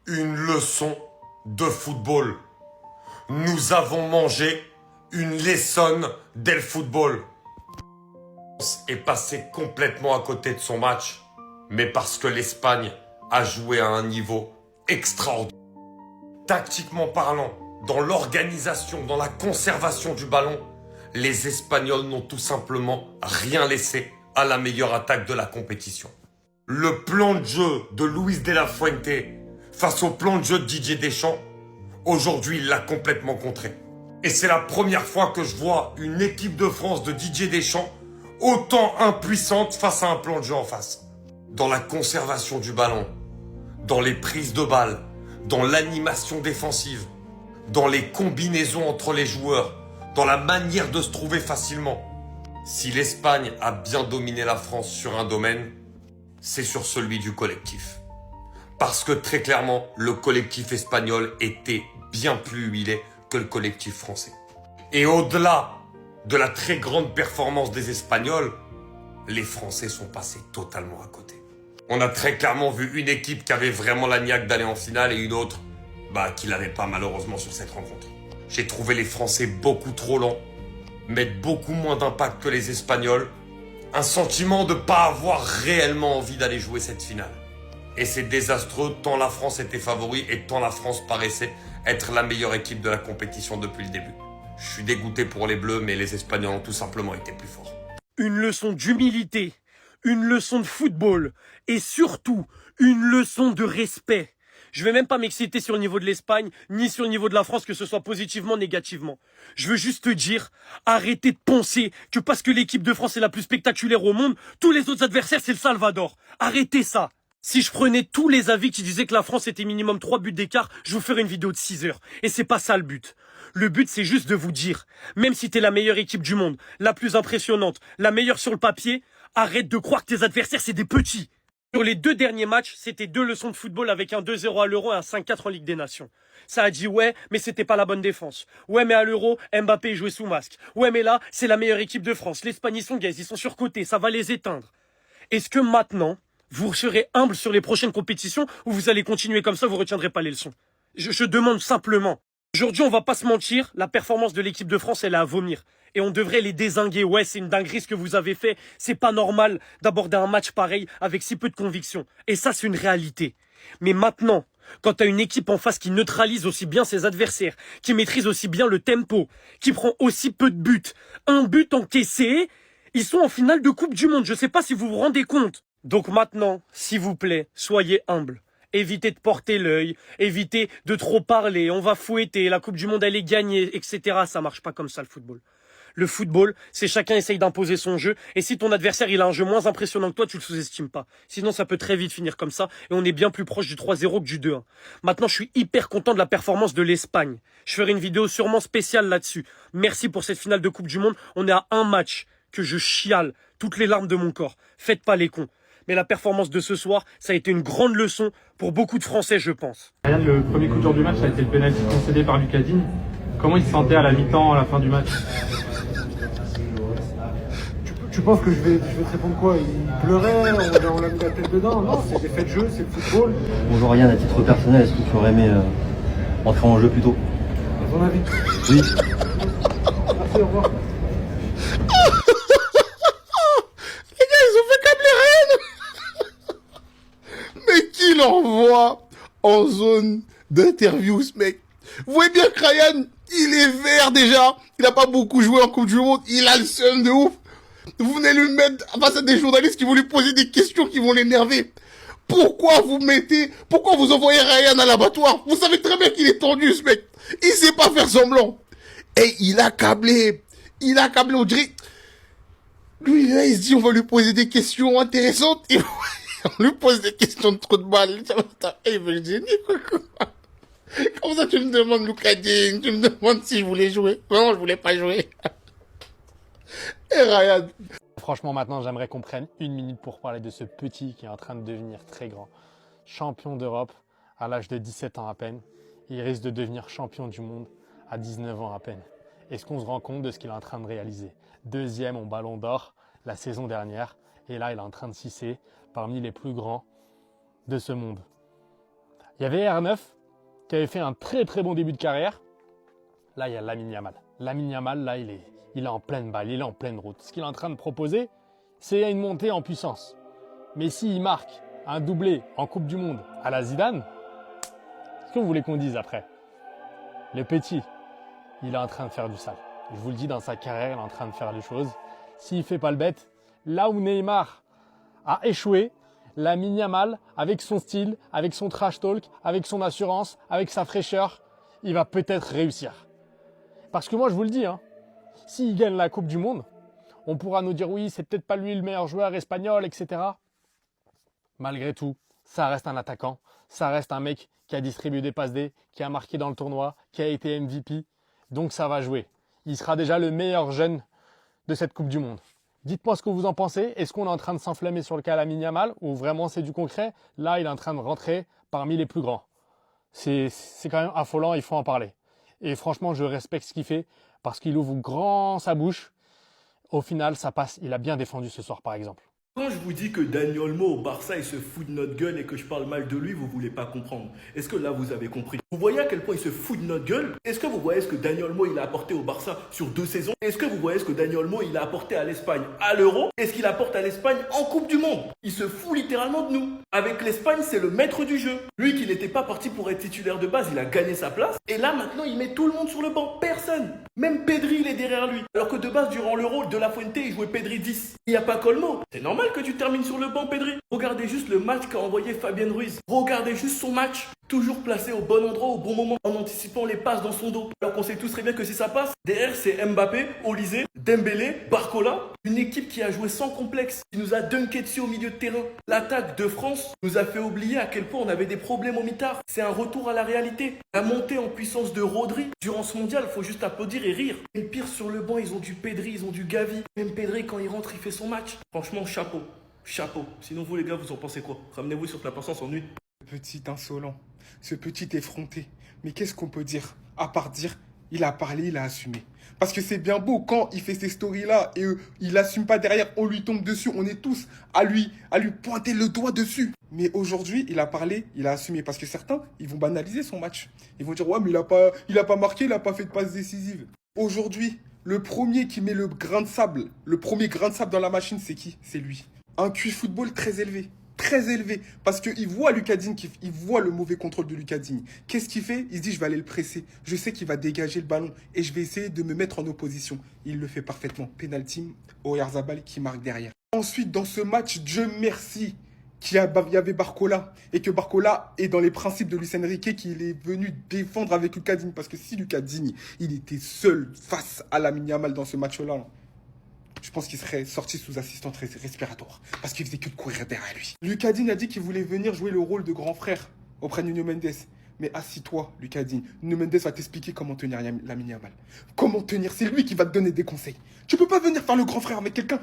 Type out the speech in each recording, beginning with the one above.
une leçon de football. Nous avons mangé une leçon del football. Est passé complètement à côté de son match, mais parce que l'Espagne a joué à un niveau extraordinaire. Tactiquement parlant, dans l'organisation, dans la conservation du ballon, les Espagnols n'ont tout simplement rien laissé à la meilleure attaque de la compétition. Le plan de jeu de Luis de la Fuente face au plan de jeu de Didier Deschamps, aujourd'hui il l'a complètement contré. Et c'est la première fois que je vois une équipe de France de Didier Deschamps autant impuissante face à un plan de jeu en face. Dans la conservation du ballon, dans les prises de balles, dans l'animation défensive, dans les combinaisons entre les joueurs, dans la manière de se trouver facilement. Si l'Espagne a bien dominé la France sur un domaine, c'est sur celui du collectif. Parce que très clairement, le collectif espagnol était bien plus huilé que le collectif français. Et au-delà de la très grande performance des Espagnols, les Français sont passés totalement à côté. On a très clairement vu une équipe qui avait vraiment la niaque d'aller en finale et une autre qui l'avait pas malheureusement sur cette rencontre. J'ai trouvé les Français beaucoup trop lents, mettre beaucoup moins d'impact que les Espagnols, un sentiment de pas avoir réellement envie d'aller jouer cette finale. Et c'est désastreux tant la France était favori et tant la France paraissait être la meilleure équipe de la compétition depuis le début. Je suis dégoûté pour les Bleus, mais les Espagnols ont tout simplement été plus forts. Une leçon d'humilité, une leçon de football et surtout une leçon de respect. Je vais même pas m'exciter sur le niveau de l'Espagne, ni sur le niveau de la France, que ce soit positivement ou négativement. Je veux juste te dire, arrêtez de penser que parce que l'équipe de France est la plus spectaculaire au monde, tous les autres adversaires c'est le Salvador. Arrêtez ça. Si je prenais tous les avis qui disaient que la France était minimum 3 buts d'écart, je vous ferais une vidéo de 6 heures. Et c'est pas ça le but. Le but, c'est juste de vous dire, même si t'es la meilleure équipe du monde, la plus impressionnante, la meilleure sur le papier, arrête de croire que tes adversaires, c'est des petits. Sur les 2 derniers matchs, c'était 2 leçons de football avec un 2-0 à l'Euro et un 5-4 en Ligue des Nations. Ça a dit ouais, mais c'était pas la bonne défense. Ouais, mais à l'Euro, Mbappé jouait sous masque. Ouais, mais là, c'est la meilleure équipe de France. L'Espagne, ils sont gays, ils sont surcotés, ça va les éteindre. Est-ce que maintenant, vous serez humble sur les prochaines compétitions ou vous allez continuer comme ça, vous retiendrez pas les leçons? Je demande simplement. Aujourd'hui, on va pas se mentir, la performance de l'équipe de France, elle est à vomir. Et on devrait les dézinguer. Ouais, c'est une dinguerie ce que vous avez fait. C'est pas normal d'aborder un match pareil avec si peu de conviction. Et ça, c'est une réalité. Mais maintenant, quand t'as une équipe en face qui neutralise aussi bien ses adversaires, qui maîtrise aussi bien le tempo, qui prend aussi peu de buts, un but encaissé, ils sont en finale de Coupe du Monde. Je sais pas si vous vous rendez compte. Donc maintenant, s'il vous plaît, soyez humbles. Évitez de porter l'œil, évitez de trop parler, on va fouetter, la Coupe du Monde elle est gagnée, etc. Ça marche pas comme ça le football. Le football, c'est chacun essaye d'imposer son jeu, et si ton adversaire il a un jeu moins impressionnant que toi, tu le sous-estimes pas. Sinon ça peut très vite finir comme ça, et on est bien plus proche du 3-0 que du 2-1. Maintenant je suis hyper content de la performance de l'Espagne. Je ferai une vidéo sûrement spéciale là-dessus. Merci pour cette finale de Coupe du Monde, on est à un match que je chiale toutes les larmes de mon corps. Faites pas les cons. Mais la performance de ce soir, ça a été une grande leçon pour beaucoup de Français, je pense. Ryan, le premier coup dur du match, ça a été le pénalty concédé par Lucas Digne. Comment il se sentait à la mi-temps, à la fin du match? Tu penses que je vais te répondre quoi? Il pleurait, on l'a mis la tête dedans? Non, c'est des faits de jeu, c'est le football. Bonjour Ryan, à titre personnel, est-ce que tu aurais aimé entrer en jeu plus tôt? À ton avis? Oui. Merci, au revoir. Il envoie en zone d'interview ce mec. Vous voyez bien que Ryan, il est vert déjà. Il n'a pas beaucoup joué en Coupe du Monde. Il a le seum de ouf. Vous venez lui mettre face à des journalistes qui vont lui poser des questions qui vont l'énerver. Pourquoi vous envoyez Ryan à l'abattoir? Vous savez très bien qu'il est tendu ce mec. Il sait pas faire semblant. Et il a câblé, on dirait. Lui là, il se dit on va lui poser des questions intéressantes. Et on lui pose des questions de trou de balle. Il veut le génie, quoi. Comme ça, tu me demandes Lucas Digne, tu me demandes si je voulais jouer. Non, je voulais pas jouer. Et Ryan. Franchement, maintenant, j'aimerais qu'on prenne 1 minute pour parler de ce petit qui est en train de devenir très grand. Champion d'Europe à l'âge de 17 ans à peine. Il risque de devenir champion du monde à 19 ans à peine. Est-ce qu'on se rend compte de ce qu'il est en train de réaliser? 2e au Ballon d'Or la saison dernière. Et là, il est en train de s'hisser parmi les plus grands de ce monde. Il y avait R9 qui avait fait un très très bon début de carrière. Là, il y a Lamine Yamal. Lamine Yamal, là, il est en pleine balle, il est en pleine route. Ce qu'il est en train de proposer, c'est une montée en puissance. Mais s'il marque un doublé en Coupe du Monde à la Zidane, qu'est-ce que vous voulez qu'on dise après? Le petit, il est en train de faire du sale. Je vous le dis, dans sa carrière, il est en train de faire des choses. S'il ne fait pas le bête, là où Neymar a échoué, Lamine Yamal, avec son style, avec son trash talk, avec son assurance, avec sa fraîcheur, il va peut-être réussir. Parce que moi, je vous le dis, hein, s'il gagne la Coupe du Monde, on pourra nous dire oui, c'est peut-être pas lui le meilleur joueur espagnol, etc. Malgré tout, ça reste un attaquant, ça reste un mec qui a distribué des passes D, qui a marqué dans le tournoi, qui a été MVP. Donc ça va jouer. Il sera déjà le meilleur jeune de cette Coupe du Monde. Dites-moi ce que vous en pensez. Est-ce qu'on est en train de s'enflammer sur le cas Lamine Yamal ou vraiment c'est du concret? Là, il est en train de rentrer parmi les plus grands. C'est quand même affolant, il faut en parler. Et franchement, je respecte ce qu'il fait parce qu'il ouvre grand sa bouche. Au final, ça passe. Il a bien défendu ce soir, par exemple. Quand je vous dis que Dani Olmo au Barça il se fout de notre gueule et que je parle mal de lui, vous voulez pas comprendre. Est-ce que là vous avez compris? Vous voyez à quel point il se fout de notre gueule? Est-ce que vous voyez ce que Dani Olmo il a apporté au Barça sur 2 saisons? Est-ce que vous voyez ce que Dani Olmo il a apporté à l'Espagne à l'Euro? Est-ce qu'il apporte à l'Espagne en Coupe du Monde? Il se fout littéralement de nous. Avec l'Espagne, c'est le maître du jeu. Lui qui n'était pas parti pour être titulaire de base, il a gagné sa place. Et là maintenant il met tout le monde sur le banc. Personne. Même Pedri il est derrière lui. Alors que de base durant l'Euro, De La Fuente il jouait Pedri 10. Il n'y a pas Colmo. C'est normal que tu termines sur le banc Pedri. Regardez juste le match qu'a envoyé Fabien Ruiz. Regardez juste son match. Toujours placé au bon endroit, au bon moment, en anticipant les passes dans son dos. Alors qu'on sait tous très bien que si ça passe, derrière c'est Mbappé, Olysée, Dembélé, Barcola. Une équipe qui a joué sans complexe, qui nous a dunké dessus au milieu de terrain. L'attaque de France nous a fait oublier à quel point on avait des problèmes au mitard. C'est un retour à la réalité. La montée en puissance de Rodri, durant ce mondial, faut juste applaudir et rire. Et le pire sur le banc, ils ont du Pedri, ils ont du Gavi. Même Pedri, quand il rentre, il fait son match. Franchement, chapeau. Chapeau. Sinon, vous les gars, vous en pensez quoi? Ramenez-vous sur que la personne s'ennuie. Petit insolent, ce petit effronté. Mais qu'est-ce qu'on peut dire? À part dire, il a parlé, il a assumé. Parce que c'est bien beau quand il fait ces stories-là et il assume pas derrière, on lui tombe dessus, on est tous à lui pointer le doigt dessus. Mais aujourd'hui, il a parlé, il a assumé. Parce que certains, ils vont banaliser son match. Ils vont dire, ouais, mais il a pas marqué, il a pas fait de passe décisive. Aujourd'hui, le premier qui met le grain de sable, le premier grain de sable dans la machine, c'est qui? C'est lui. Un QI football très élevé. Très élevé, parce qu'il voit Lucas Digne, il voit le mauvais contrôle de Lucas Digne. Qu'est-ce qu'il fait? Il se dit, je vais aller le presser. Je sais qu'il va dégager le ballon et je vais essayer de me mettre en opposition. Il le fait parfaitement. Penalty, Oyarzabal qui marque derrière. Ensuite, dans ce match, Dieu merci, il y avait Barcola. Et que Barcola est dans les principes de Luis Enrique qu'il est venu défendre avec Lucas Digne. Parce que si Lucas Digne, il était seul face à Lamine Yamal dans ce match-là, je pense qu'il serait sorti sous assistance respiratoire. Parce qu'il faisait que de courir derrière lui. Lucas Digne a dit qu'il voulait venir jouer le rôle de grand frère auprès de Nuno Mendes. Mais assis-toi, Lucas Digne. Nuno Mendes va t'expliquer comment tenir Lamine Yamal. Comment tenir? C'est lui qui va te donner des conseils. Tu peux pas venir faire le grand frère avec quelqu'un.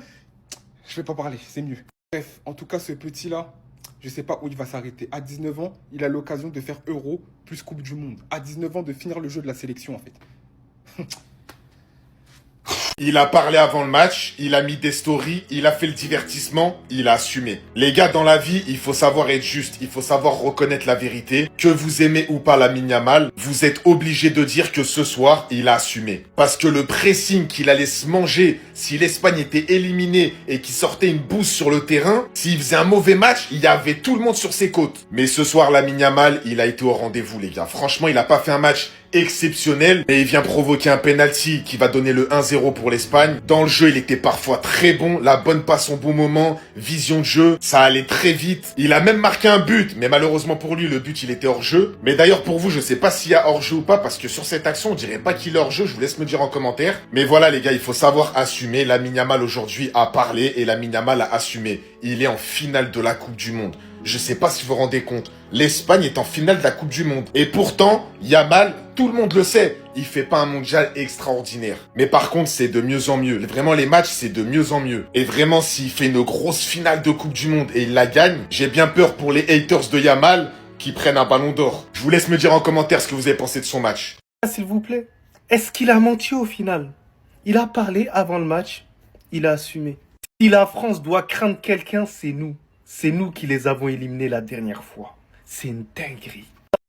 Je vais pas parler, c'est mieux. Bref, en tout cas, ce petit-là, je sais pas où il va s'arrêter. À 19 ans, il a l'occasion de faire Euro plus Coupe du Monde. À 19 ans, de finir le jeu de la sélection, en fait. Il a parlé avant le match, il a mis des stories, il a fait le divertissement, il a assumé. Les gars, dans la vie, il faut savoir être juste, il faut savoir reconnaître la vérité. Que vous aimez ou pas Lamine Yamal, vous êtes obligé de dire que ce soir, il a assumé. Parce que le pressing qu'il allait se manger si l'Espagne était éliminée et qu'il sortait une bouse sur le terrain, s'il faisait un mauvais match, il y avait tout le monde sur ses côtes. Mais ce soir, Lamine Yamal, il a été au rendez-vous, les gars. Franchement, il a pas fait un match exceptionnel, mais il vient provoquer un penalty qui va donner le 1-0 pour l'Espagne. Dans le jeu, il était parfois très bon, la bonne passe au bon moment, vision de jeu, ça allait très vite. Il a même marqué un but, mais malheureusement pour lui, le but, il était hors jeu. Mais d'ailleurs, pour vous, je sais pas s'il y a hors jeu ou pas, parce que sur cette action, on dirait pas qu'il est hors jeu, je vous laisse me dire en commentaire. Mais voilà, les gars, il faut savoir assumer. Lamine Yamal aujourd'hui a parlé et Lamine Yamal a assumé. Il est en finale de la Coupe du Monde. Je sais pas si vous vous rendez compte, l'Espagne est en finale de la Coupe du Monde. Et pourtant, Yamal, tout le monde le sait, il fait pas un mondial extraordinaire. Mais par contre, c'est de mieux en mieux. Vraiment, les matchs, c'est de mieux en mieux. Et vraiment, s'il fait une grosse finale de Coupe du Monde et il la gagne, j'ai bien peur pour les haters de Yamal qui prennent un ballon d'or. Je vous laisse me dire en commentaire ce que vous avez pensé de son match. S'il vous plaît, est-ce qu'il a menti au final? Il a parlé avant le match, il a assumé. Si la France doit craindre quelqu'un, c'est nous. C'est nous qui les avons éliminés la dernière fois. C'est une dinguerie.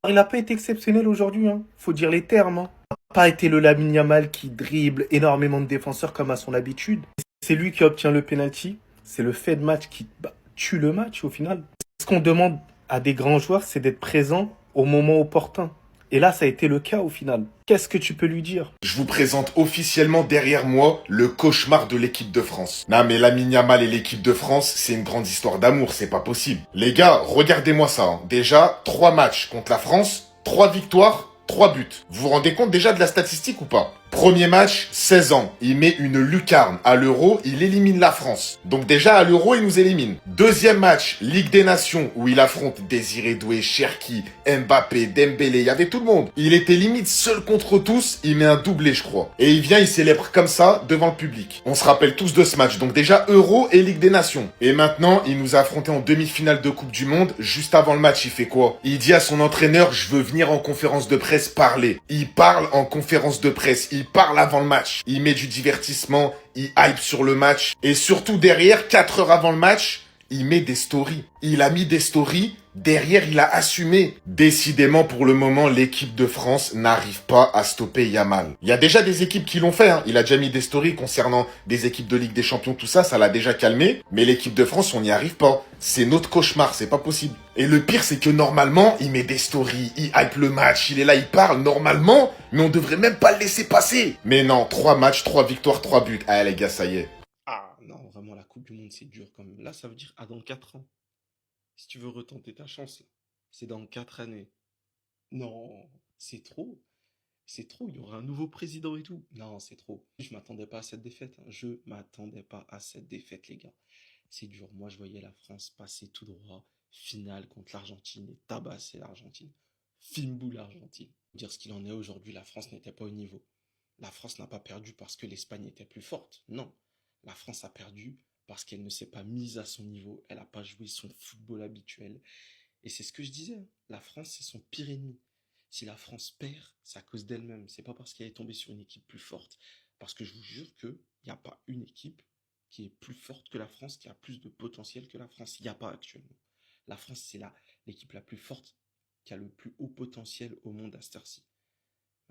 Il n'a pas été exceptionnel aujourd'hui, hein. Faut dire les termes, hein. Il n'a pas été le Lamine Yamal qui dribble énormément de défenseurs comme à son habitude. C'est lui qui obtient le penalty. C'est le fait de match qui tue le match au final. Ce qu'on demande à des grands joueurs, c'est d'être présent au moment opportun. Et là, ça a été le cas au final. Qu'est-ce que tu peux lui dire? Je vous présente officiellement derrière moi le cauchemar de l'équipe de France. Non mais Lamine Yamal et l'équipe de France, c'est une grande histoire d'amour, c'est pas possible. Les gars, regardez-moi ça. Hein. Déjà, 3 matchs contre la France, 3 victoires, 3 buts. Vous vous rendez compte déjà de la statistique ou pas? Premier match, 16 ans. Il met une lucarne. À l'Euro, il élimine la France. Donc déjà, à l'Euro, il nous élimine. Deuxième match, Ligue des Nations, où il affronte Désiré Doué, Cherki, Mbappé, Dembélé, il y avait tout le monde. Il était limite seul contre tous, il met un doublé, je crois. Et il vient, il célèbre comme ça, devant le public. On se rappelle tous de ce match. Donc déjà, Euro et Ligue des Nations. Et maintenant, il nous a affronté en demi-finale de Coupe du Monde. Juste avant le match, il fait quoi? Il dit à son entraîneur, je veux venir en conférence de presse parler. Il parle en conférence de presse. Il parle avant le match. Il met du divertissement, il hype sur le match. Et surtout derrière, 4 heures avant le match, il met des stories. Il a mis des stories. Derrière, il a assumé. Décidément, pour le moment, l'équipe de France n'arrive pas à stopper Yamal. Il y a déjà des équipes qui l'ont fait. Hein. Il a déjà mis des stories concernant des équipes de Ligue des Champions, tout ça, ça l'a déjà calmé. Mais l'équipe de France, on n'y arrive pas. C'est notre cauchemar, c'est pas possible. Et le pire, c'est que normalement, il met des stories, il hype le match, il est là, il parle normalement, mais on devrait même pas le laisser passer. Mais non, 3 matchs, 3 victoires, 3 buts. Ah les gars, ça y est. Ah non, vraiment, la Coupe du Monde, c'est dur quand même. Là, ça veut dire, dans 4 ans. Si tu veux retenter ta chance, là, c'est dans 4 années. Non, c'est trop. C'est trop, il y aura un nouveau président et tout. Non, c'est trop. Je m'attendais pas à cette défaite. Hein. Je m'attendais pas à cette défaite, les gars. C'est dur. Moi, je voyais la France passer tout droit. Finale contre l'Argentine et tabasser l'Argentine. Film l'Argentine. Dire ce qu'il en est aujourd'hui, la France n'était pas au niveau. La France n'a pas perdu parce que l'Espagne était plus forte. Non. La France a perdu parce qu'elle ne s'est pas mise à son niveau. Elle n'a pas joué son football habituel. Et c'est ce que je disais. Hein. La France, c'est son pire ennemi. Si la France perd, c'est à cause d'elle-même. C'est pas parce qu'elle est tombée sur une équipe plus forte. Parce que je vous jure qu'il n'y a pas une équipe qui est plus forte que la France, qui a plus de potentiel que la France. Il n'y a pas actuellement. La France, c'est l'équipe la plus forte, qui a le plus haut potentiel au monde à cette heure-ci.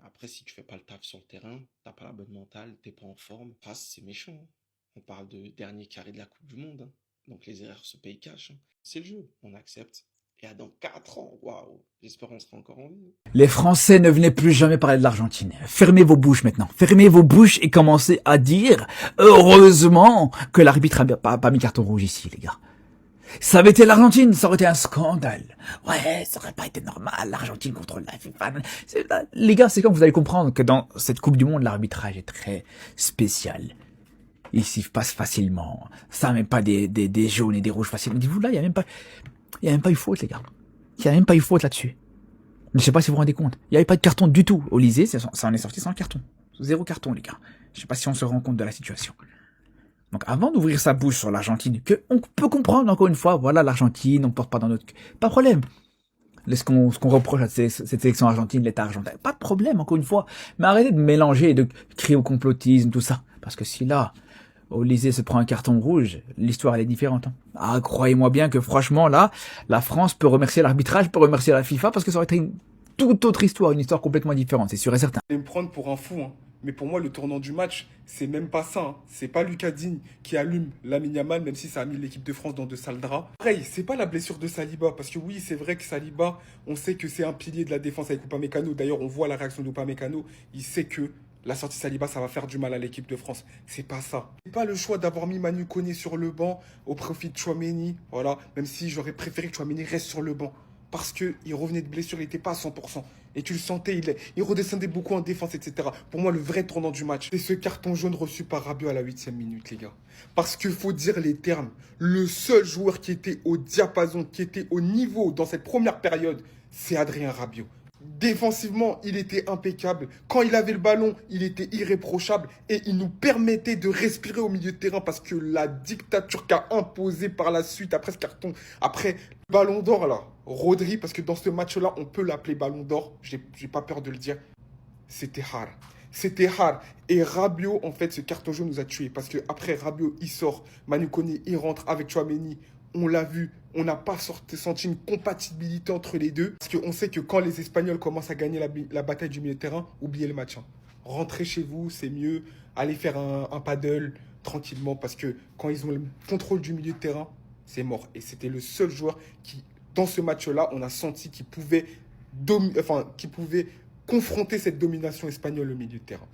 Après, si tu fais pas le taf sur le terrain, t'as pas la bonne mentale, t'es pas en forme, face, c'est méchant. Hein. On parle de dernier carré de la Coupe du Monde. Hein. Donc les erreurs se payent cash. Hein. C'est le jeu, on accepte. Et dans 4 ans, waouh, j'espère qu'on sera encore en vie. Les Français ne venaient plus jamais parler de l'Argentine. Fermez vos bouches maintenant. Fermez vos bouches et commencez à dire « Heureusement que l'arbitre a pas mis carton rouge ici, les gars. » Ça avait été l'Argentine, ça aurait été un scandale. Ouais, ça aurait pas été normal, l'Argentine contre la FIFA. Les gars, c'est quand vous allez comprendre que dans cette Coupe du Monde, l'arbitrage est très spécial. Il s'y passe facilement. Ça met pas des jaunes et des rouges facilement. Dites-vous là, il y a même pas eu faute, les gars. Il y a même pas eu faute là-dessus. Je sais pas si vous vous rendez compte. Il y avait pas de carton du tout. Au lycée, ça en est sorti sans carton. 0 carton, les gars. Je sais pas si on se rend compte de la situation. Donc avant d'ouvrir sa bouche sur l'Argentine, que on peut comprendre encore une fois, voilà l'Argentine, on porte pas dans notre... Pas de problème. Ce qu'on reproche à cette sélection argentine, l'État argentin, pas de problème encore une fois. Mais arrêtez de mélanger et de crier au complotisme, tout ça. Parce que si là, Olysée se prend un carton rouge, l'histoire elle est différente. Hein. Ah, croyez-moi bien que franchement là, la France peut remercier l'arbitrage, peut remercier la FIFA, parce que ça aurait été une toute autre histoire, une histoire complètement différente, c'est sûr et certain. Vous allez me prendre pour un fou, hein. Mais pour moi, le tournant du match, c'est même pas ça. Hein. C'est pas Lucas Digne qui allume Lamine Yamal, même si ça a mis l'équipe de France dans de sales draps. Pareil, c'est pas la blessure de Saliba, parce que oui, c'est vrai que Saliba, on sait que c'est un pilier de la défense avec Upamecano. D'ailleurs, on voit la réaction d'Upamecano. Il sait que la sortie Saliba, ça va faire du mal à l'équipe de France. C'est pas ça. C'est pas le choix d'avoir mis Manu Koné sur le banc au profit de Tchouaméni. Voilà, même si j'aurais préféré que Tchouaméni reste sur le banc. Parce qu'il revenait de blessure, il n'était pas à 100%. Et tu le sentais, il redescendait beaucoup en défense, etc. Pour moi, le vrai tournant du match, c'est ce carton jaune reçu par Rabiot à la 8e minute, les gars. Parce qu'il faut dire les termes. Le seul joueur qui était au diapason, qui était au niveau dans cette première période, c'est Adrien Rabiot. Défensivement, il était impeccable. Quand il avait le ballon, il était irréprochable. Et il nous permettait de respirer au milieu de terrain parce que la dictature qu'a imposée par la suite, après ce carton, après le ballon d'or, là, Rodri, parce que dans ce match-là, on peut l'appeler ballon d'or, j'ai pas peur de le dire, c'était hard. C'était hard. Et Rabiot, en fait, ce carton jaune nous a tués. Parce que après Rabiot, il sort. Manu Koné, il rentre avec Tchouaméni. On l'a vu, on n'a pas senti une compatibilité entre les deux. Parce qu'on sait que quand les Espagnols commencent à gagner la bataille du milieu de terrain, oubliez le match. Hein. Rentrez chez vous, c'est mieux. Allez faire un paddle tranquillement. Parce que quand ils ont le contrôle du milieu de terrain, c'est mort. Et c'était le seul joueur qui, dans ce match-là, on a senti qu'il pouvait confronter cette domination espagnole au milieu de terrain.